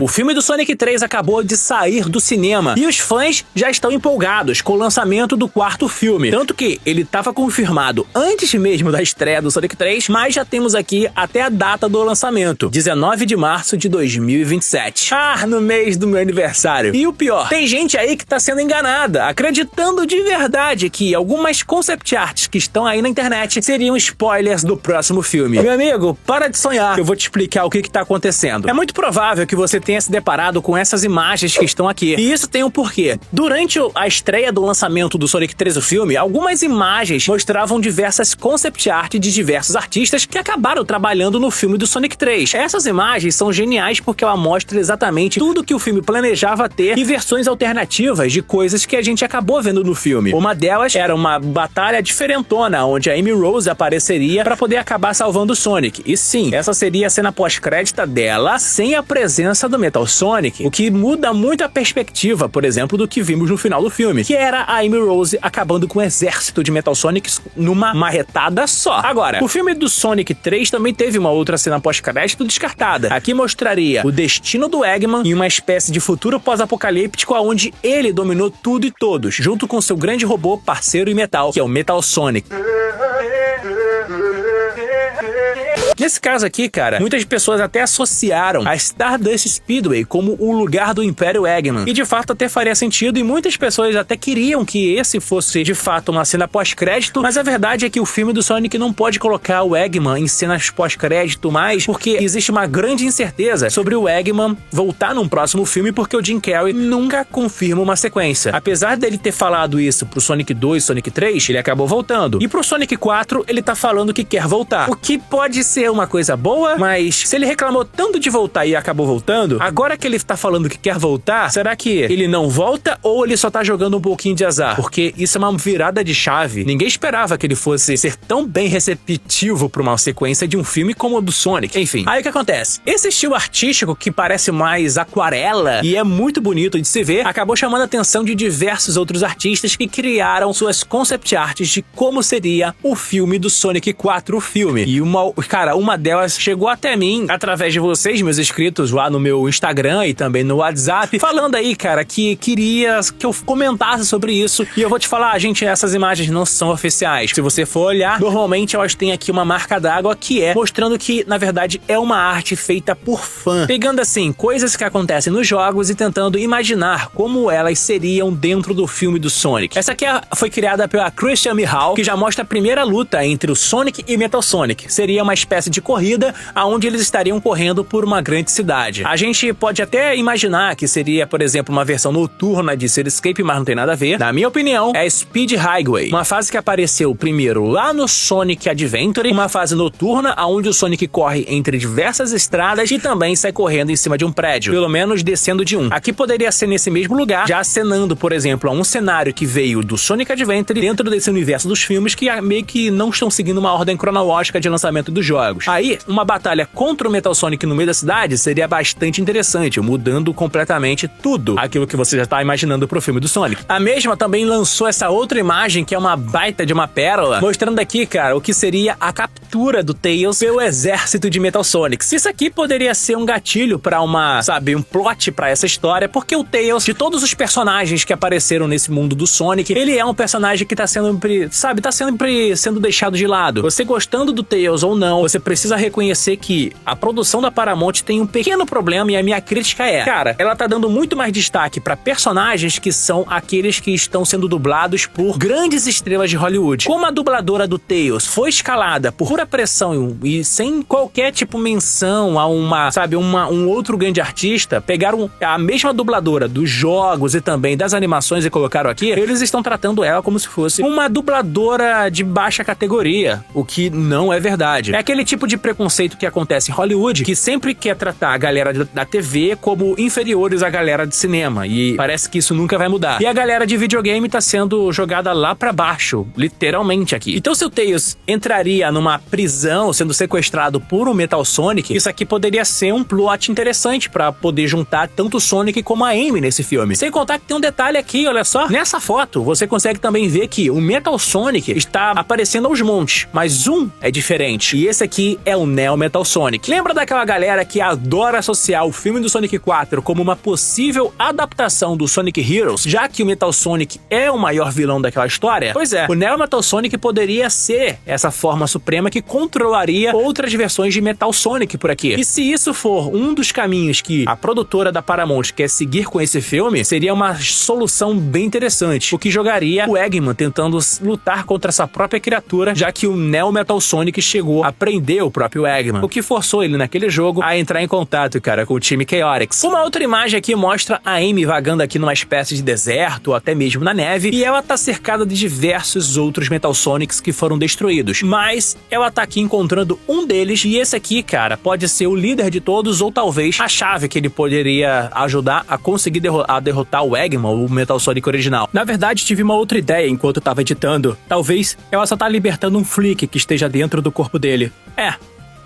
O filme do Sonic 3 acabou de sair do cinema e os fãs já estão empolgados com o lançamento do quarto filme. Tanto que ele estava confirmado antes mesmo da estreia do Sonic 3, mas já temos aqui até a data do lançamento, 19 de março de 2027. No mês do meu aniversário. E o pior, tem gente aí que tá sendo enganada, acreditando de verdade que algumas concept arts que estão aí na internet seriam spoilers do próximo filme. Meu amigo, para de sonhar, que eu vou te explicar o que tá acontecendo. É muito provável que você tenha se deparado com essas imagens que estão aqui. E isso tem um porquê. Durante a estreia do lançamento do Sonic 3, o filme, algumas imagens mostravam diversas concept art de diversos artistas que acabaram trabalhando no filme do Sonic 3. Essas imagens são geniais porque ela mostra exatamente tudo que o filme planejava ter e versões alternativas de coisas que a gente acabou vendo no filme. Uma delas era uma batalha diferentona, onde a Amy Rose apareceria para poder acabar salvando o Sonic. E sim, essa seria a cena pós-crédita dela sem a presença do Metal Sonic, o que muda muito a perspectiva, por exemplo, do que vimos no final do filme, que era a Amy Rose acabando com um exército de Metal Sonics numa marretada só. Agora, o filme do Sonic 3 também teve uma outra cena pós-crédito descartada. Aqui mostraria o destino do Eggman em uma espécie de futuro pós-apocalíptico onde ele dominou tudo e todos, junto com seu grande robô parceiro e metal, que é o Metal Sonic. Nesse caso aqui, cara, muitas pessoas até associaram a Stardust Speedway como o lugar do Império Eggman. E de fato até faria sentido e muitas pessoas até queriam que esse fosse de fato uma cena pós-crédito, mas a verdade é que o filme do Sonic não pode colocar o Eggman em cenas pós-crédito mais, porque existe uma grande incerteza sobre o Eggman voltar num próximo filme, porque o Jim Carrey nunca confirma uma sequência. Apesar dele ter falado isso pro Sonic 2 e Sonic 3, ele acabou voltando. E pro Sonic 4, ele tá falando que quer voltar. O que pode ser uma coisa boa, mas se ele reclamou tanto de voltar e acabou voltando, agora que ele tá falando que quer voltar, será que ele não volta ou ele só tá jogando um pouquinho de azar? Porque isso é uma virada de chave. Ninguém esperava que ele fosse ser tão bem receptivo pra uma sequência de um filme como o do Sonic. Enfim, aí o que acontece? Esse estilo artístico que parece mais aquarela e é muito bonito de se ver, acabou chamando a atenção de diversos outros artistas que criaram suas concept arts de como seria o filme do Sonic 4, o filme. E uma delas chegou até mim através de vocês, meus inscritos, lá no meu Instagram e também no WhatsApp, falando aí, cara, que queria que eu comentasse sobre isso. E eu vou te falar, gente, essas imagens não são oficiais. Se você for olhar, normalmente elas têm aqui uma marca d'água que é mostrando que, na verdade, é uma arte feita por fã. Pegando, assim, coisas que acontecem nos jogos e tentando imaginar como elas seriam dentro do filme do Sonic. Essa aqui foi criada pela Christian Mihal, que já mostra a primeira luta entre o Sonic e Metal Sonic. Seria uma espécie de corrida aonde eles estariam correndo por uma grande cidade. A gente pode até imaginar que seria, por exemplo, uma versão noturna de Cityscape, mas não tem nada a ver. Na minha opinião, é Speed Highway, uma fase que apareceu primeiro lá no Sonic Adventure, uma fase noturna aonde o Sonic corre entre diversas estradas e também sai correndo em cima de um prédio, pelo menos descendo de um. Aqui poderia ser nesse mesmo lugar, já acenando, por exemplo, a um cenário que veio do Sonic Adventure dentro desse universo dos filmes que meio que não estão seguindo uma ordem cronológica de lançamento dos jogos. Aí, uma batalha contra o Metal Sonic no meio da cidade seria bastante interessante, mudando completamente tudo aquilo que você já está imaginando pro filme do Sonic. A mesma também lançou essa outra imagem, que é uma baita de uma pérola, mostrando aqui, cara, o que seria a captura do Tails pelo exército de Metal Sonics. Isso aqui poderia ser um gatilho pra um plot pra essa história, porque o Tails, de todos os personagens que apareceram nesse mundo do Sonic, ele é um personagem que tá sempre sendo deixado de lado. Você gostando do Tails ou não, você precisa reconhecer que a produção da Paramount tem um pequeno problema e a minha crítica é, cara, ela tá dando muito mais destaque pra personagens que são aqueles que estão sendo dublados por grandes estrelas de Hollywood. Como a dubladora do Tails foi escalada por pura pressão e sem qualquer tipo menção a um outro grande artista, pegaram a mesma dubladora dos jogos e também das animações e colocaram aqui, eles estão tratando ela como se fosse uma dubladora de baixa categoria, o que não é verdade. É aquele tipo de preconceito que acontece em Hollywood, que sempre quer tratar a galera da TV como inferiores à galera de cinema, e parece que isso nunca vai mudar. E a galera de videogame tá sendo jogada lá pra baixo, literalmente aqui. Então se o Tails entraria numa prisão, sendo sequestrado por um Metal Sonic, isso aqui poderia ser um plot interessante pra poder juntar tanto o Sonic como a Amy nesse filme. Sem contar que tem um detalhe aqui, olha só, nessa foto você consegue também ver que o Metal Sonic está aparecendo aos montes, mas um é diferente. E esse aqui aqui é o Neo Metal Sonic. Lembra daquela galera que adora associar o filme do Sonic 4 como uma possível adaptação do Sonic Heroes, já que o Metal Sonic é o maior vilão daquela história? Pois é, o Neo Metal Sonic poderia ser essa forma suprema que controlaria outras versões de Metal Sonic por aqui. E se isso for um dos caminhos que a produtora da Paramount quer seguir com esse filme, seria uma solução bem interessante, o que jogaria o Eggman tentando lutar contra essa própria criatura, já que o Neo Metal Sonic chegou a prender o próprio Eggman, o que forçou ele naquele jogo a entrar em contato, cara, com o time Chaotix. Uma outra imagem aqui mostra a Amy vagando aqui numa espécie de deserto, ou até mesmo na neve, e ela tá cercada de diversos outros Metal Sonics que foram destruídos, mas ela tá aqui encontrando um deles, e esse aqui, cara, pode ser o líder de todos, ou talvez a chave que ele poderia ajudar a conseguir derrotar o Eggman, o Metal Sonic original. Na verdade, tive uma outra ideia enquanto eu tava editando. Talvez ela só tá libertando um Flick que esteja dentro do corpo dele.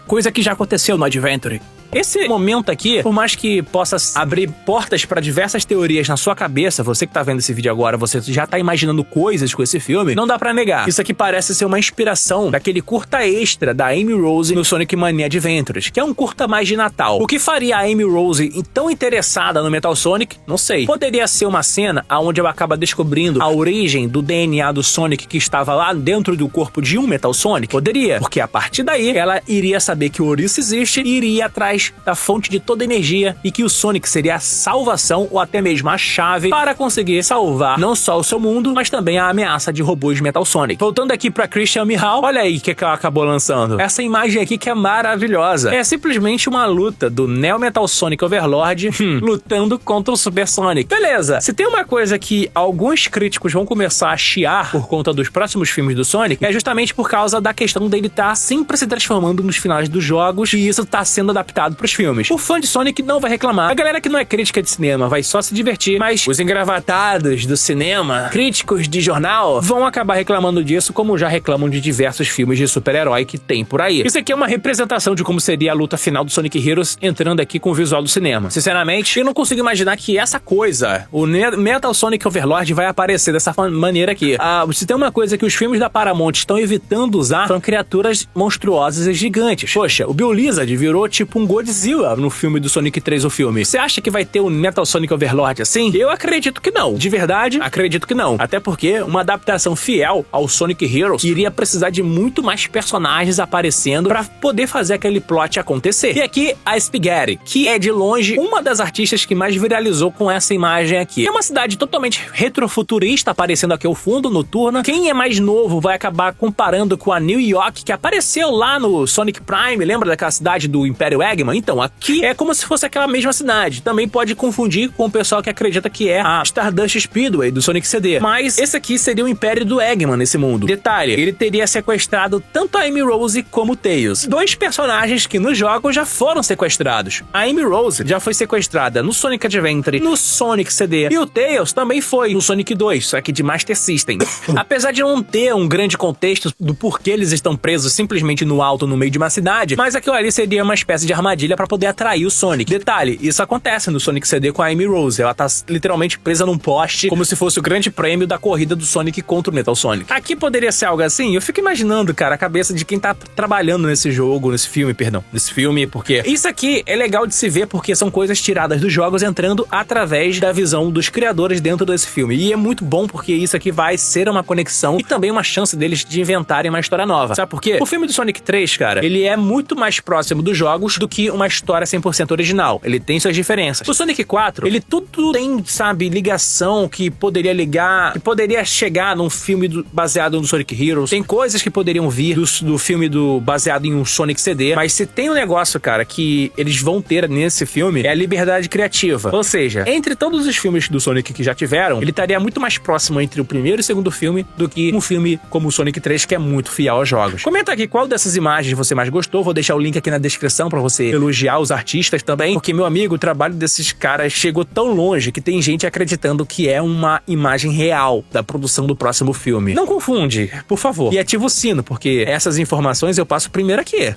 Coisa que já aconteceu no Adventure. Esse momento aqui, por mais que possa abrir portas para diversas teorias na sua cabeça, você que tá vendo esse vídeo agora, você já tá imaginando coisas com esse filme, não dá pra negar. Isso aqui parece ser uma inspiração daquele curta extra da Amy Rose no Sonic Mania Adventures, que é um curta mais de Natal. O que faria a Amy Rose tão interessada no Metal Sonic? Não sei. Poderia ser uma cena onde ela acaba descobrindo a origem do DNA do Sonic que estava lá dentro do corpo de um Metal Sonic? Poderia, porque a partir daí ela iria saber que o ouriço existe e iria atrás da fonte de toda energia e que o Sonic seria a salvação ou até mesmo a chave para conseguir salvar não só o seu mundo, mas também a ameaça de robôs Metal Sonic. Voltando aqui pra Christian Mihal, olha aí o que ela acabou lançando. Essa imagem aqui que é maravilhosa. É simplesmente uma luta do Neo Metal Sonic Overlord lutando contra o Super Sonic. Beleza, se tem uma coisa que alguns críticos vão começar a chiar por conta dos próximos filmes do Sonic, é justamente por causa da questão dele estar sempre se transformando nos finais dos jogos e isso tá sendo adaptado pros filmes. O fã de Sonic não vai reclamar. A galera que não é crítica de cinema vai só se divertir, mas os engravatados do cinema, críticos de jornal, vão acabar reclamando disso, como já reclamam de diversos filmes de super-herói que tem por aí. Isso aqui é uma representação de como seria a luta final do Sonic Heroes entrando aqui com o visual do cinema. Sinceramente, eu não consigo imaginar que essa coisa, o Metal Sonic Overlord, vai aparecer dessa maneira aqui. Se tem uma coisa que os filmes da Paramount estão evitando usar, são criaturas monstruosas e gigantes. Poxa, o Bill Lizard virou tipo um Godzilla no filme do Sonic 3, o filme. Você acha que vai ter o Metal Sonic Overlord assim? Eu acredito que não. De verdade, acredito que não. Até porque uma adaptação fiel ao Sonic Heroes iria precisar de muito mais personagens aparecendo pra poder fazer aquele plot acontecer. E aqui a Spaghetti, que é de longe uma das artistas que mais viralizou com essa imagem aqui. É uma cidade totalmente retrofuturista aparecendo aqui ao fundo, noturna. Quem é mais novo vai acabar comparando com a New York, que apareceu lá no Sonic Prime. Lembra daquela cidade do Império Eggman? Então, aqui é como se fosse aquela mesma cidade. Também pode confundir com o pessoal que acredita que é a Stardust Speedway do Sonic CD. Mas esse aqui seria o Império do Eggman nesse mundo. Detalhe, ele teria sequestrado tanto a Amy Rose como o Tails. Dois personagens que nos jogos já foram sequestrados. A Amy Rose já foi sequestrada no Sonic Adventure, no Sonic CD, e o Tails também foi no Sonic 2, só que de Master System. Apesar de não ter um grande contexto do porquê eles estão presos simplesmente no alto, no meio de uma cidade, mas aquilo ali seria uma espécie de armadilha para poder atrair o Sonic. Detalhe, isso acontece no Sonic CD com a Amy Rose. Ela tá literalmente presa num poste, como se fosse o grande prêmio da corrida do Sonic contra o Metal Sonic. Aqui poderia ser algo assim? Eu fico imaginando, cara, a cabeça de quem tá trabalhando nesse jogo, nesse filme, porque isso aqui é legal de se ver porque são coisas tiradas dos jogos entrando através da visão dos criadores dentro desse filme. E é muito bom porque isso aqui vai ser uma conexão e também uma chance deles de inventarem uma história nova. Sabe por quê? O filme do Sonic 3, cara, ele é muito mais próximo dos jogos do que uma história 100% original. Ele tem suas diferenças. O Sonic 4, ele tudo tem, sabe, ligação que poderia ligar, que poderia chegar num filme baseado no Sonic Heroes. Tem coisas que poderiam vir do filme baseado em um Sonic CD, mas se tem um negócio, cara, que eles vão ter nesse filme, é a liberdade criativa. Ou seja, entre todos os filmes do Sonic que já tiveram, ele estaria muito mais próximo entre o primeiro e o segundo filme do que um filme como o Sonic 3, que é muito fiel aos jogos. Comenta aqui qual dessas imagens você mais gostou. Vou deixar o link aqui na descrição pra você elogiar os artistas também, porque, meu amigo, o trabalho desses caras chegou tão longe que tem gente acreditando que é uma imagem real da produção do próximo filme. Não confunde, por favor. E ativa o sino, porque essas informações eu passo primeiro aqui.